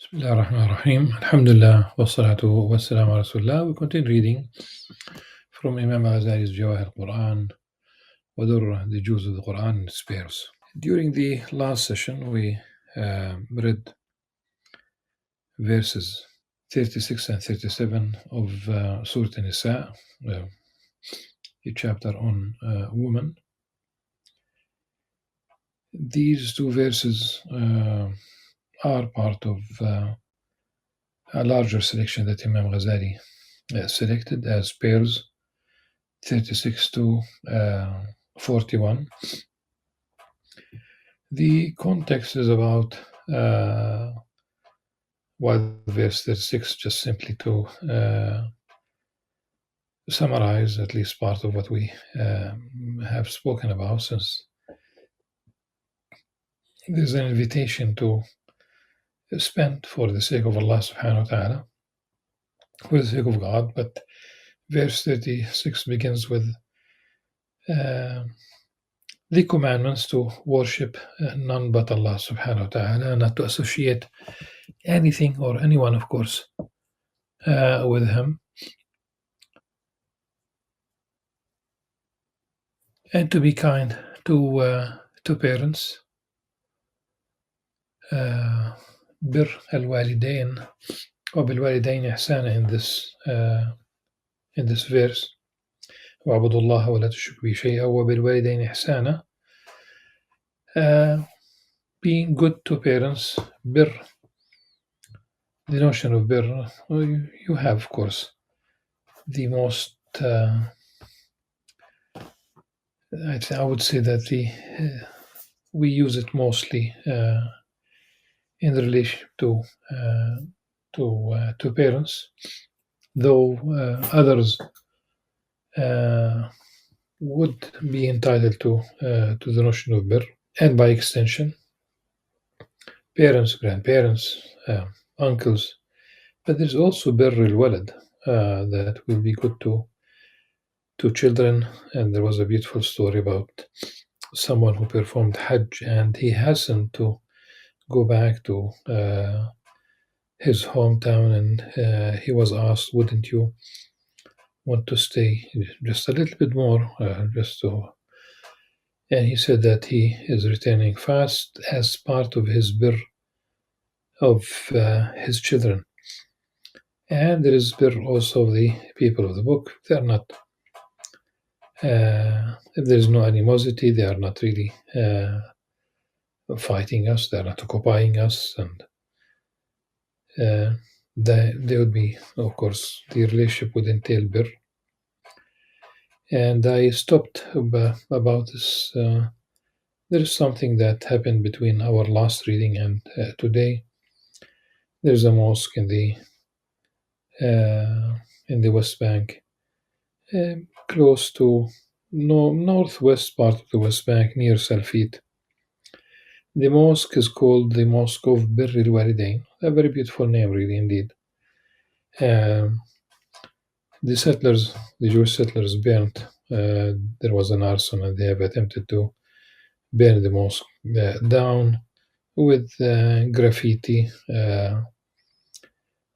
Bismillah ar-Rahman ar-Rahim. Alhamdulillah wa salatu wa salam ala Rasulullah. We continue reading from Imam Al-Ghazali's Qur'an, Wadur, the Jews of the Quran in spares. During the last session, we read verses 36 and 37 of Surah An-Nisa, a chapter on women. These two verses are part of a larger selection that Imam Ghazali selected as pairs 36 to 41. The context is about verse 36, just simply to summarize at least part of what we have spoken about, since there's an invitation to spend for the sake of Allah subhanahu wa ta'ala, for the sake of God. But verse 36 begins with the commandments to worship none but Allah subhanahu wa ta'ala, not to associate anything or anyone, of course, with Him, and to be kind to parents. بر الوالدين وبالوالدين إحسانا in this verse. وَاعْبُدُوا اللَّهَ وَلَا تُشْرِكُوا بِهِ شَيْئًا وَبِالْوَالِدَيْنِ إِحْسَانًا. Being good to parents, bir. The notion of bir, you have, of course, the most. I would say that we use it mostly in relation to parents, though others would be entitled to the notion of bir, and by extension, parents, grandparents, uncles. But there's also bir al-walad that will be good to children. And there was a beautiful story about someone who performed Hajj, and he hastened to go back to his hometown, and he was asked, wouldn't you want to stay just a little bit more, and he said that he is returning fast as part of his bir of his children. And there is bir also of the people of the book. They are not, if there is no animosity, they are not really fighting us, they are not occupying us, and they would be, of course, the relationship would entail bir. And I stopped about this. There is something that happened between our last reading and today. There's a mosque in the West Bank, close to northwest part of the West Bank, near Salfit. The mosque is called the Mosque of Bir al-Walidain, a very beautiful name, really, indeed. The Jewish settlers burnt. There was an arson, and they have attempted to burn the mosque down with graffiti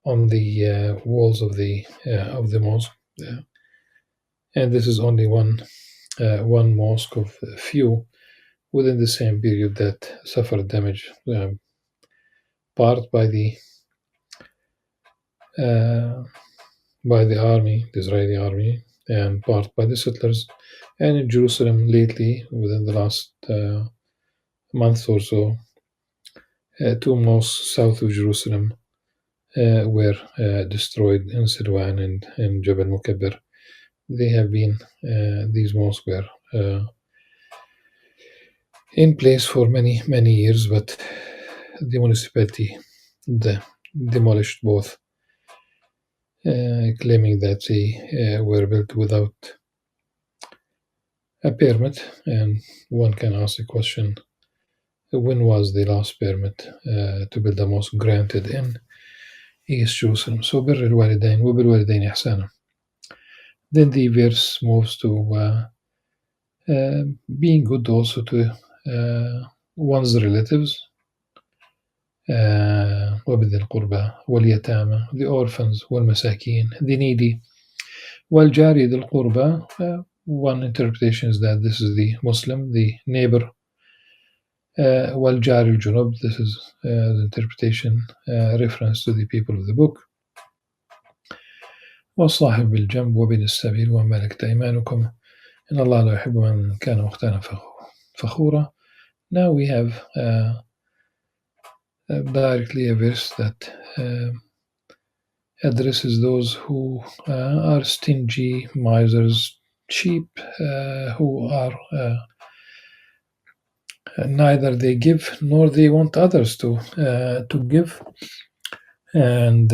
on the walls of the mosque. And this is only one mosque of few within the same period that suffered damage, part by the army, the Israeli army, and part by the settlers. And in Jerusalem lately, within the last month or so, two mosques south of Jerusalem were destroyed in Sirwan and in Jabal Mukabbir. They have been, these mosques were in place for many, many years, but the municipality demolished both, claiming that they were built without a permit. And one can ask the question, when was the last permit to build a mosque granted in East Jerusalem? So, bir al-walidain wa bil-walidain ihsana. Then the verse moves to being good also to one's relatives, وبذي القربى واليتامى, the orphans والمساكين, the needy, والجاري ذي القربى. One interpretation is that this is the Muslim, the neighbor. والجار الجنوب, this is the interpretation, reference to the people of the book. والصاحب بالجنب وبن السبيل وما ملكت أيمانكم إن الله لا يحب من كان مختالا فخورا. Now we have directly a verse that addresses those who are stingy, misers, cheap, who are neither they give nor they want others to give. And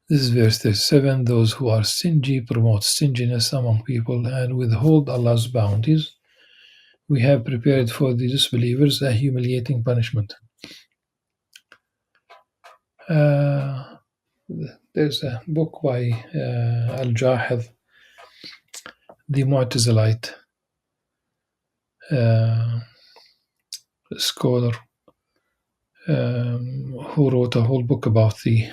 this is verse 37. Those who are stingy promote stinginess among people and withhold Allah's bounties. We have prepared for the disbelievers a humiliating punishment. There's a book by Al-Jahid, the Mu'tazilite scholar, who wrote a whole book about the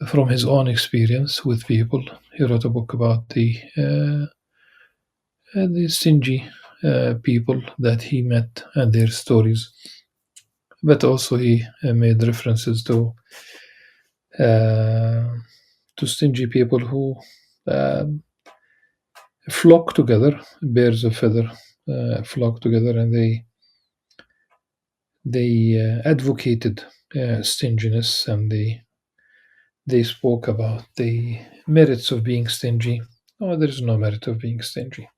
from his own experience with people. He wrote a book about the stingy people that he met and their stories. But also he made references to stingy people who flock together, birds of feather flock together, and they advocated stinginess, and they spoke about the merits of being stingy. No, there is no merit of being stingy.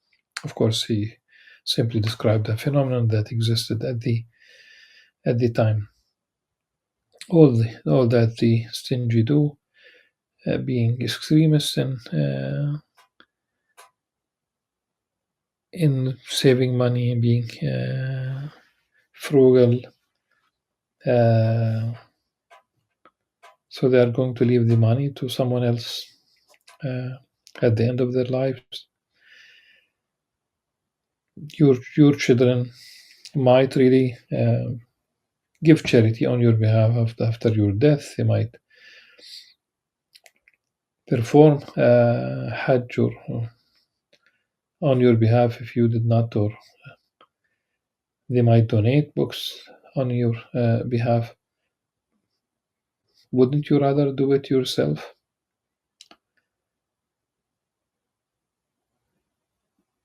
Of course, he simply described a phenomenon that existed at the time. All that the stingy do, being extremists in saving money, being frugal, so they are going to leave the money to someone else at the end of their lives. Your children might really give charity on your behalf after your death. They might perform Hajj or on your behalf if you did not, or they might donate books on your behalf. Wouldn't you rather do it yourself?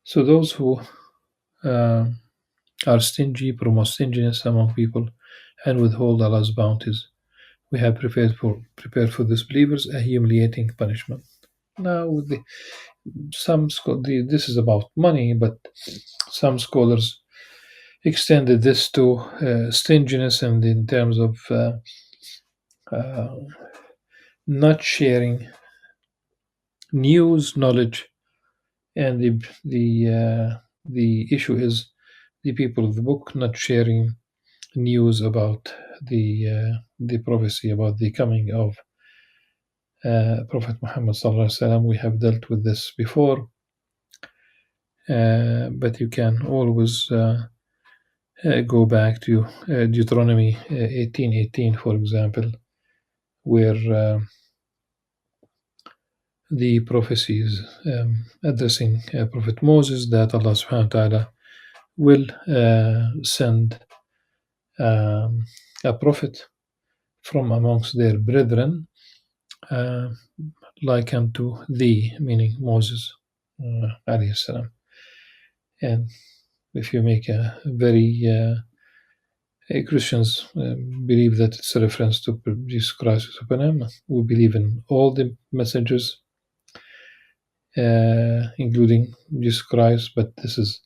So those who are stingy promote stinginess among people and withhold Allah's bounties. We have prepared for disbelievers a humiliating punishment. Now, this is about money, but some scholars extended this to stinginess, and in terms of not sharing news, knowledge, and the issue is the people of the book not sharing news about the prophecy about the coming of Prophet Muhammad sallallahu alaihi wasallam. We have dealt with this before, but you can always go back to Deuteronomy 18:18, for example, where the prophecy is addressing Prophet Moses, that Allah subhanahu wa ta'ala will send a prophet from amongst their brethren, like unto thee, meaning Moses alayhi salam. And if you make a very Christians believe that it's a reference to Jesus Christ upon him. We believe in all the messengers, including Jesus Christ, but this is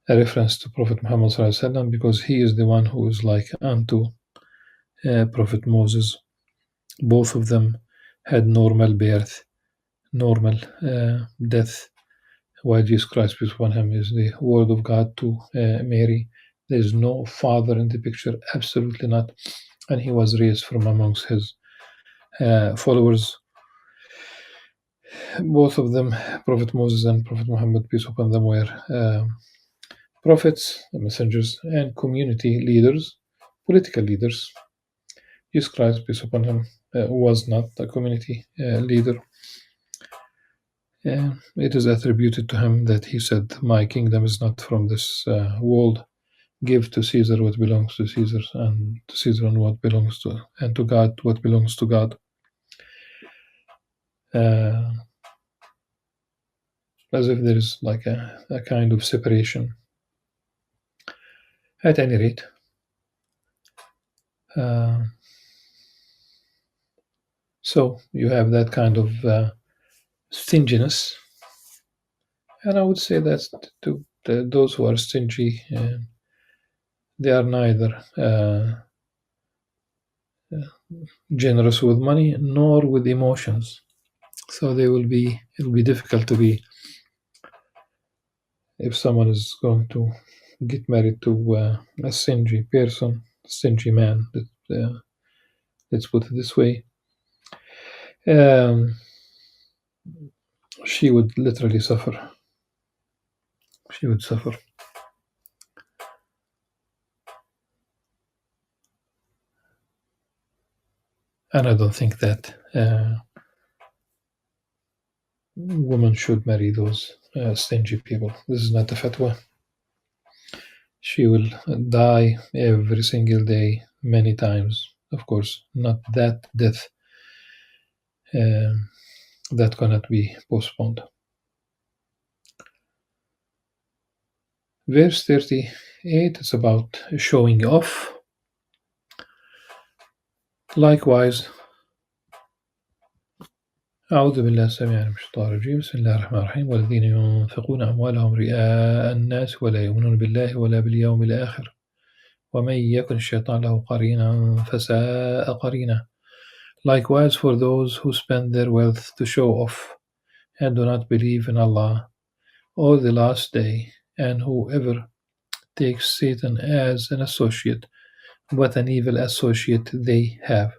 a reference to Prophet Muhammad sallallahu alaihi wasallam, because he is the one who is like unto Prophet Moses. Both of them had normal birth, normal death, while Jesus Christ, peace upon him, is the word of God to Mary. There is no father in the picture, absolutely not, and he was raised from amongst his followers. Both of them, Prophet Moses and Prophet Muhammad, peace upon them, were prophets, messengers, and community leaders, political leaders. Jesus Christ, peace upon him, was not a community leader. It is attributed to him that he said, "My kingdom is not from this world. Give to Caesar what belongs to Caesar, and to Caesar what belongs to, and to God what belongs to God." As if there is like a kind of separation. At any rate, so you have that kind of stinginess, and I would say that to those who are stingy, they are neither generous with money nor with emotions. So it'll be difficult to be, if someone is going to get married to a stingy person, stingy man. Let's put it this way. She would literally suffer. She would suffer. And I don't think that women should marry those stingy people. This is not a fatwa. She will die every single day, many times. Of course, not that death that cannot be postponed. Verse 38 is about showing off. Likewise, أعوذ بالله السميع العليم من الشيطان الرجيم بسم الله الرحمن الرحيم والذين ينفقون أموالهم رئاء الناس ولا يؤمنون بالله ولا باليوم الآخر ومن يكن الشيطان له قرينا فساء قرينا. Likewise for those who spend their wealth to show off and do not believe in Allah or the last day, and whoever takes Satan as an associate, what an evil associate they have.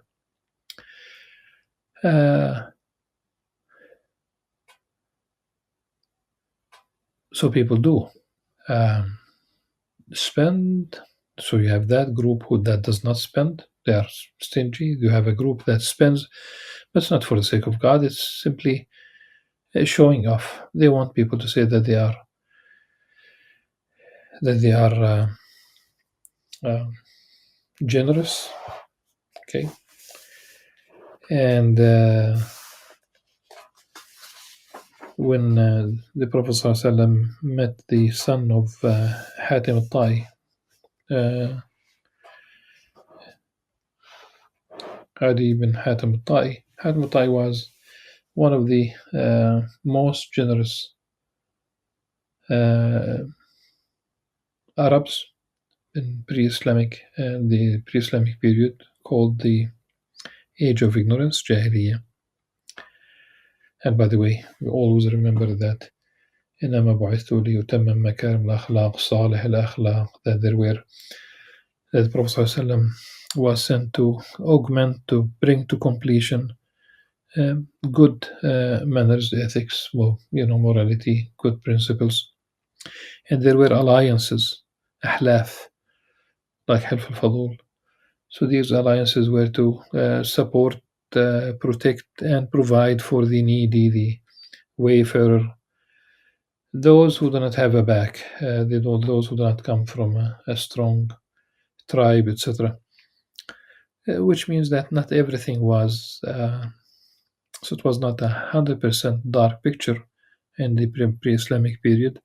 So people do spend. So you have that group that does not spend. They are stingy. You have a group that spends, but it's not for the sake of God. It's simply showing off. They want people to say that they are generous. Okay, and when the Prophet ﷺ met the son of Hatim al-Tai, Adi ibn Hatim al-Tai. Hatim al-Tai was one of the most generous Arabs in the pre-Islamic period, called the Age of Ignorance, Jahiliyyah. And by the way, we always remember that إنما بعثت لأتمم مكارم الأخلاق صالح الأخلاق, that the Prophet ﷺ was sent to augment, to bring to completion good manners, ethics, morality, good principles. And there were alliances, ahlaf, like Hilf al-Fadul. So these alliances were to support, protect, and provide for the needy, the wayfarer, those who do not have a back, those who do not come from a strong tribe, etc. Which means that not everything was, so it was not 100% dark picture in the pre-Islamic period.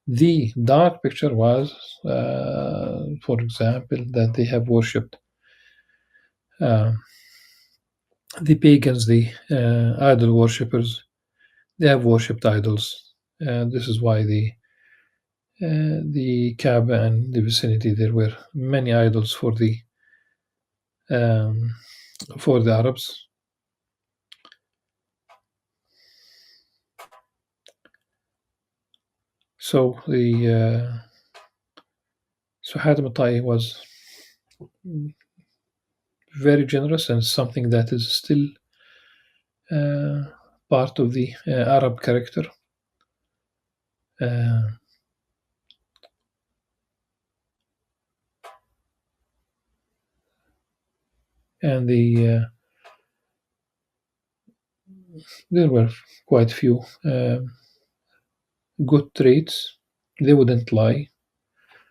The dark picture was, for example, that they have worshipped the pagans, the idol worshippers. They have worshipped idols. This is why the Kaaba and the vicinity, there were many idols for the Arabs. So Hatim al-Tai was very generous, and something that is still part of the Arab character. and there were quite few good traits. They wouldn't lie.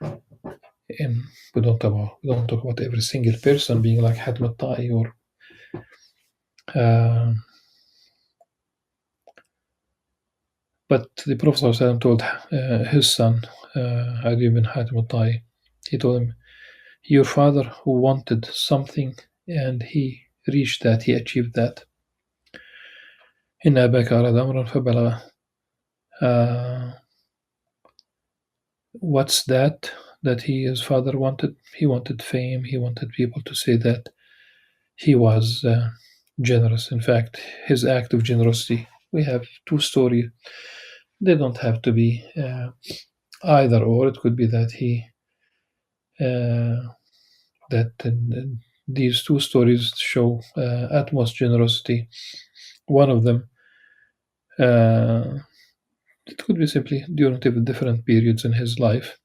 And we don't talk about every single person being like Hatm al-Ta'i or uh, but the Prophet ﷺ told his son Ali ibn Hatim al-Ta'i, he told him, your father who wanted something and he reached that, he achieved that. إن أباك أراد أمرا فبلغه. What's that his father wanted? He wanted fame. He wanted people to say that he was generous. In fact, his act of generosity. We have two stories. They don't have to be either or. It could be that he these two stories show utmost generosity. One of them, it could be simply during different periods in his life.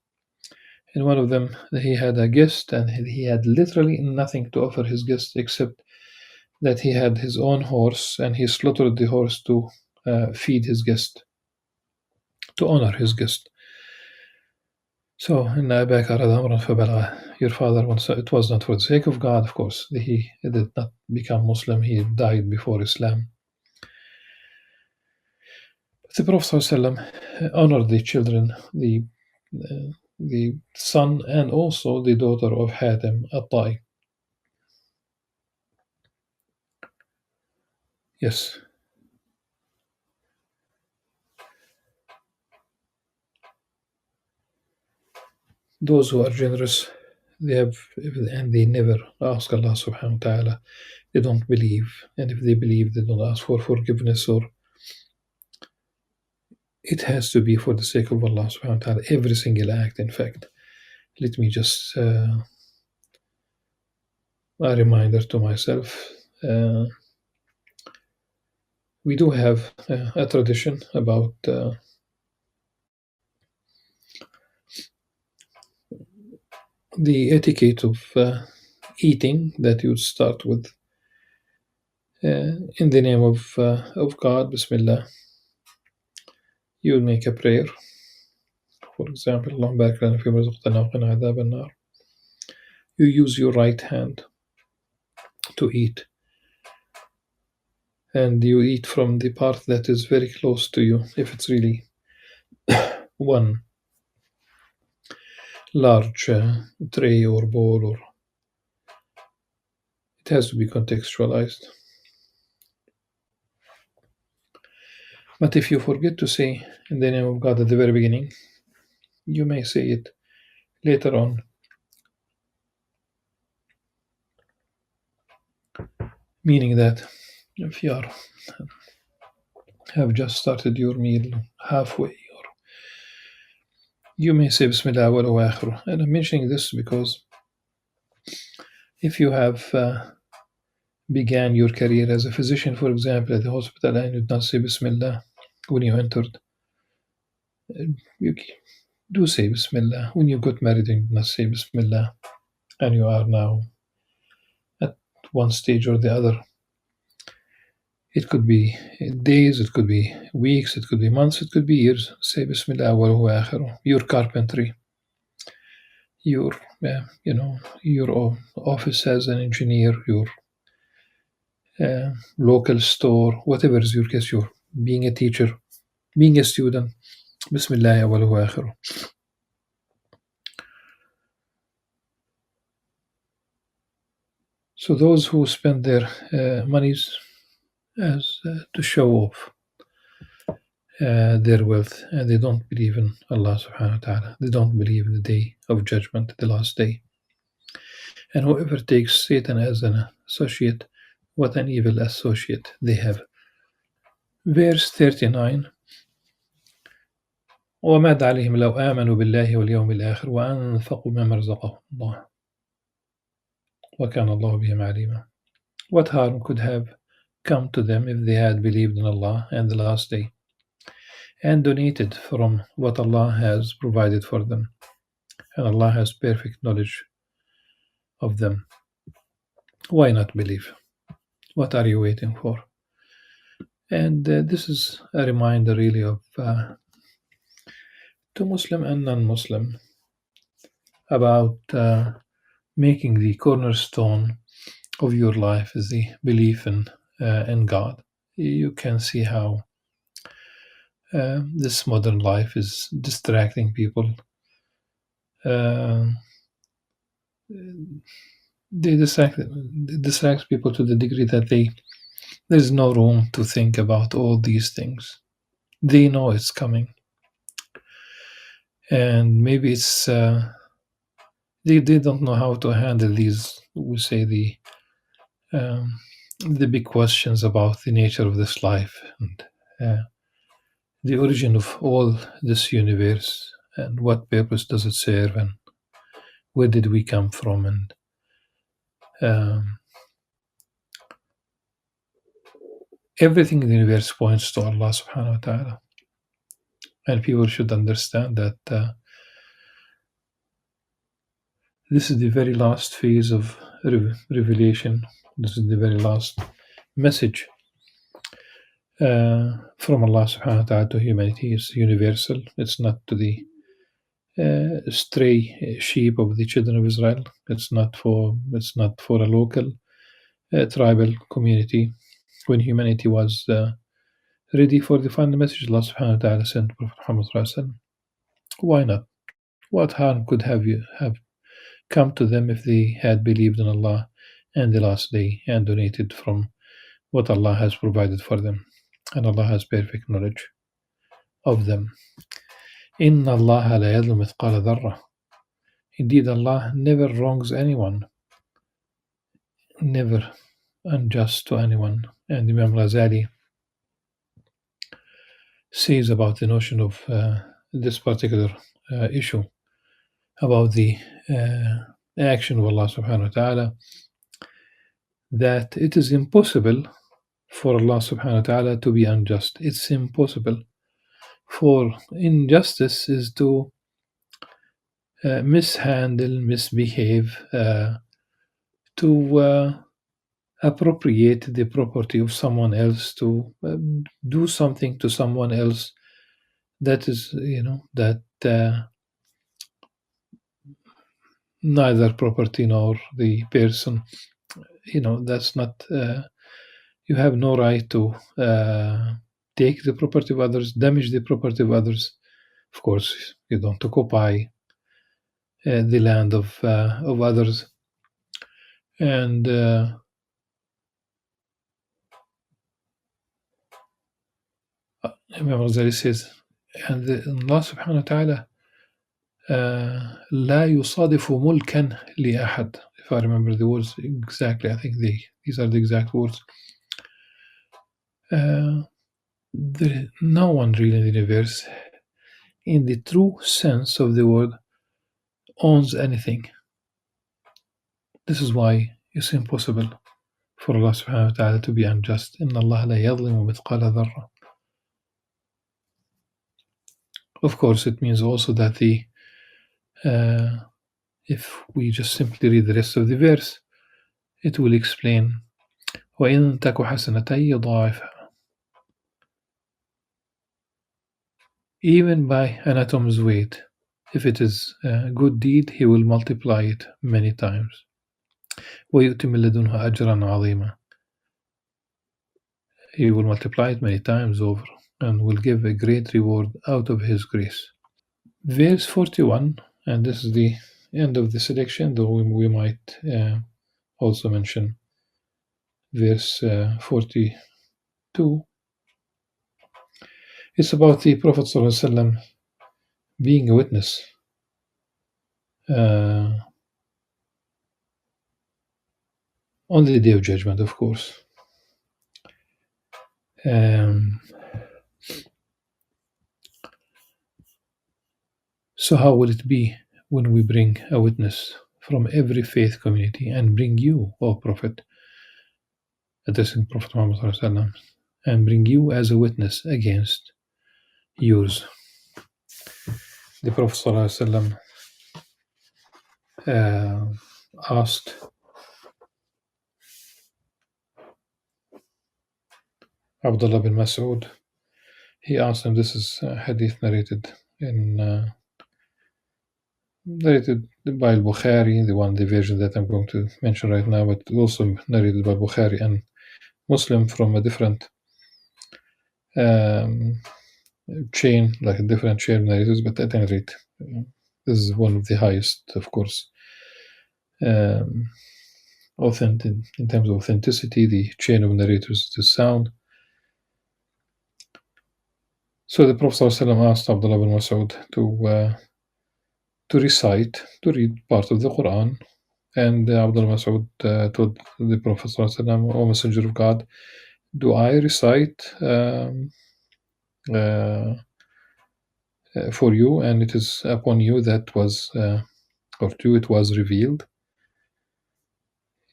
In one of them, he had a guest and he had literally nothing to offer his guest except that he had his own horse and he slaughtered the horse to feed his guest, to honor his guest. So, إن أباك أراد أمرا فبلغه. Your father, it was not for the sake of God, of course. He did not become Muslim. He died before Islam. But the Prophet ﷺ honored the children, the son and also the daughter of Hatim al-Ta'i. Yes. Those who are generous, and they never ask Allah subhanahu wa ta'ala. They don't believe. And if they believe, they don't ask for forgiveness, or it has to be for the sake of Allah subhanahu wa ta'ala. Every single act, in fact. Let me just a reminder to myself. We do have a tradition about the etiquette of eating, that you start with in the name of God, Bismillah. You make a prayer. For example, اللهم بارك لنا فيما رزقتنا وقنا عذاب النار. You use your right hand to eat, and you eat from the part that is very close to you. If it's really one large tray or bowl, or it has to be contextualized. But if you forget to say in the name of God at the very beginning, you may say it later on. Meaning that if you have just started your meal halfway, or you may say Bismillah awwalu wa akhiru. And I'm mentioning this because if you have began your career as a physician, for example, at the hospital, and you did not say Bismillah when you entered, you do say Bismillah. When you got married and you did not say Bismillah, and you are now at one stage or the other. It could be days, it could be weeks, it could be months, it could be years. Say Bismillah awwaluhu wa akhiruh. Your carpentry, your your office as an engineer, your local store, whatever is your case, you're being a teacher, being a student. Bismillah awwaluhu wa akhiruh. So those who spend their monies as to show off their wealth, and they don't believe in Allah subhanahu wa ta'ala. They don't believe in the day of judgment, the last day. And whoever takes Satan as an associate, what an evil associate they have. Verse 39. وَمَاذَا عَلَيْهِمْ لَوْ آمَنُوا بِاللَّهِ وَالْيَوْمِ الْآخِرِ وَأَنفَقُوا مِمَّا رَزَقَهُمُ اللَّهُ وَكَانَ اللَّهُ بِهِمْ عَلِيمًا. What harm could have come to them if they had believed in Allah and the last day, and donated from what Allah has provided for them, and Allah has perfect knowledge of them. Why not believe? What are you waiting for? And this is a reminder, really, of to Muslim and non-Muslim about making the cornerstone of your life is the belief in God. You can see how this modern life is distracting people. Uh, they distracts people to the degree that there's no room to think about all these things. They know it's coming, and maybe it's they don't know how to handle these. We say um, the big questions about the nature of this life and the origin of all this universe and what purpose does it serve and where did we come from and um, everything in the universe points to Allah subhanahu wa ta'ala. And people should understand that this is the very last phase of revelation. This is the very last message from Allah subhanahu wa ta'ala to humanity. It's universal. It's not to the stray sheep of the children of Israel. It's not for a local tribal community. When humanity was ready for the final message, Allah subhanahu wa ta'ala sent Prophet Muhammad sallallahu alaihi wasallam. Why not? What harm could have come to them if they had believed in Allah and the last day and donated from what Allah has provided for them? And Allah has perfect knowledge of them. Inna Allah la yadlu mithqala dharra. Indeed, Allah never wrongs anyone, never unjust to anyone. And Imam Ghazali says about the notion of this particular issue, about the action of Allah subhanahu wa ta'ala, that it is impossible for Allah subhanahu wa ta'ala to be unjust. It's impossible. For injustice is to mishandle, misbehave, to appropriate the property of someone else, to do something to someone else that is, that neither property nor the person, that's not, you have no right to take the property of others, damage the property of others. Of course, you don't occupy the land of others. And Imam Ghazali says, and Allah subhanahu wa ta'ala لا يصادف ملكا لأحد. If I remember the words exactly, I think these are the exact words. No one really in the universe, in the true sense of the word, owns anything. This is why it's impossible for Allah subhanahu wa ta'ala to be unjust. إِنَّ اللَّهَ لَا يَظْلِمُ مِثْقَالَ ذَرَّةٍ. Of course, it means also that if we just simply read the rest of the verse, it will explain وَإِن تَكُ حَسَنَةً يُضَاعِفْهَا. Even by an atom's weight, if it is a good deed, he will multiply it many times. وَيُؤْتِ مِن لَدُنْهُ أَجْرًا عَظِيمًا. He will multiply it many times over and will give a great reward out of his grace. Verse 41, and this is the end of the selection, though we might also mention verse 42. It's about the Prophet ﷺ being a witness on the Day of Judgment, of course. So how will it be when we bring a witness from every faith community and bring you, O Prophet, addressing Prophet Muhammad ﷺ, and bring you as a witness against yours? The Prophet ﷺ asked Abdullah bin Mas'ud. He asked him, this is hadith narrated by Bukhari, the version that I'm going to mention right now, but also narrated by Bukhari and Muslim from a different chain, like a different chain of narrators, but at any rate, this is one of the highest, of course, authentic in terms of authenticity. The chain of narrators is sound. So the Prophet ﷺ asked Abdullah bin Mas'ud to read part of the Qur'an, and Abdullah bin Mas'ud told the Prophet ﷺ, O Messenger of God, do I recite for you, and it is upon you that was, or to you it was revealed?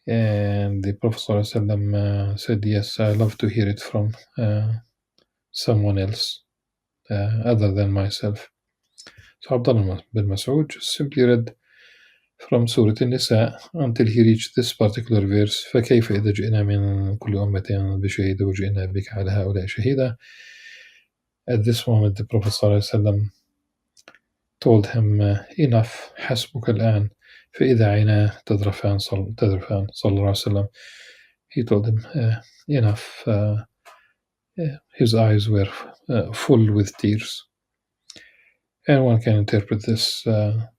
And the Prophet ﷺ said, yes, I love to hear it from someone else other than myself. So Abdullah bin Mas'ud just simply read from Surah An-Nisa until he reached this particular verse, فَكَيْفَ إِذَا جِئْنَا مِنْ كُلِّ أُمَّةٍ بِشَهِيدٍ وَجِئْنَا بِكَ عَلَى هَؤُلَاءِ شَهِيدًا. At this moment, the Prophet ﷺ told him, enough, حسبك الآن فإذا عينا تذرفان صلى الله عليه وسلم. He told him, enough. His eyes were full with tears. And one can interpret this that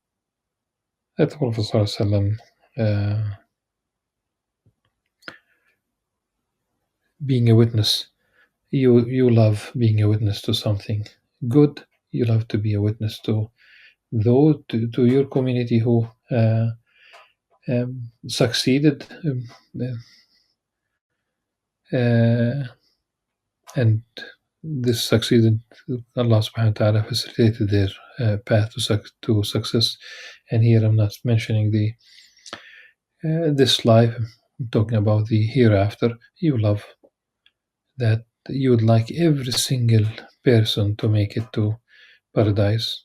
the Prophet ﷺ, being a witness, you love being a witness to something good. You love to be a witness to your community who succeeded, and this succeeded. Allah subhanahu wa ta'ala facilitated their path to success. And here I'm not mentioning this life, I'm talking about the hereafter. You love that, you would like every single person to make it to paradise.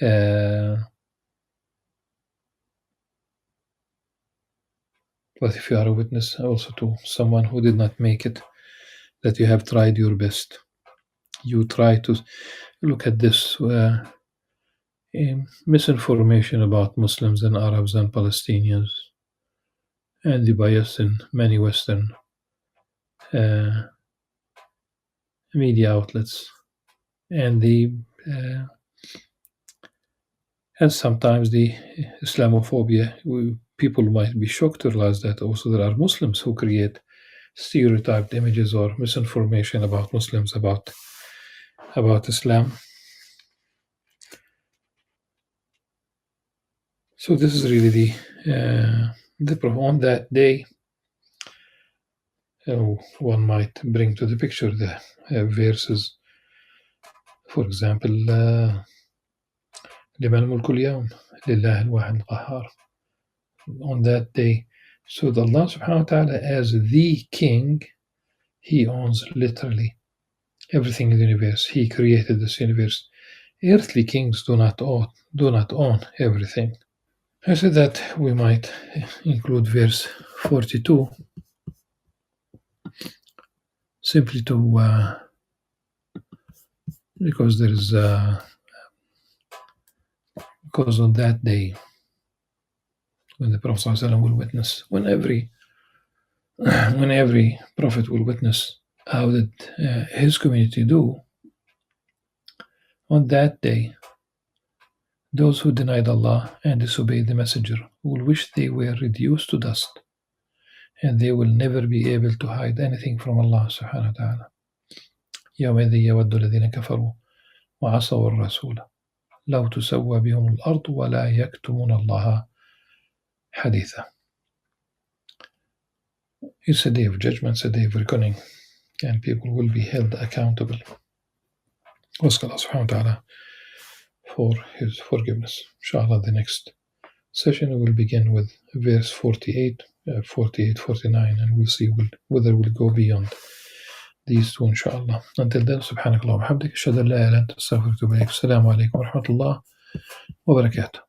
But if you are a witness also to someone who did not make it, that you have tried your best. You try to look at this misinformation about Muslims and Arabs and Palestinians, and the bias in many Western media outlets, and and sometimes the Islamophobia. People might be shocked to realize that also there are Muslims who create stereotyped images or misinformation about Muslims, about Islam. So this is really the on that day. One might bring to the picture the verses. For example, لمن الملك اليوم لله الواحد القهار. On that day, so that Allah subhanahu wa ta'ala, as the king, he owns literally everything in the universe. He created this universe. Earthly kings do not own everything. I said that we might include verse 42 simply to because there is because on that day when the Prophet ﷺ will witness, when every prophet will witness, how did his community do? On that day, those who denied Allah and disobeyed the Messenger will wish they were reduced to dust, and they will never be able to hide anything from Allah subhanahu wa ta'ala. يومئذ يود الذين كفروا وعصوا الرسول لو تسوى بهم الأرض ولا يكتمون الله حديثا. It's a day of judgment, it's a day of reckoning, and people will be held accountable. Ask Allah subhanahu wa ta'ala for His forgiveness. Inshallah, the next session we will begin with verse 48, 49, and we'll see whether we'll go beyond these two, inshallah. Until then, subhanakallah wa bihamdik, ashhadu an la ilaha illa anta, astaghfiruka wa atubu ilayk. Assalamu alaikum wa rahmatullah wa barakatuh.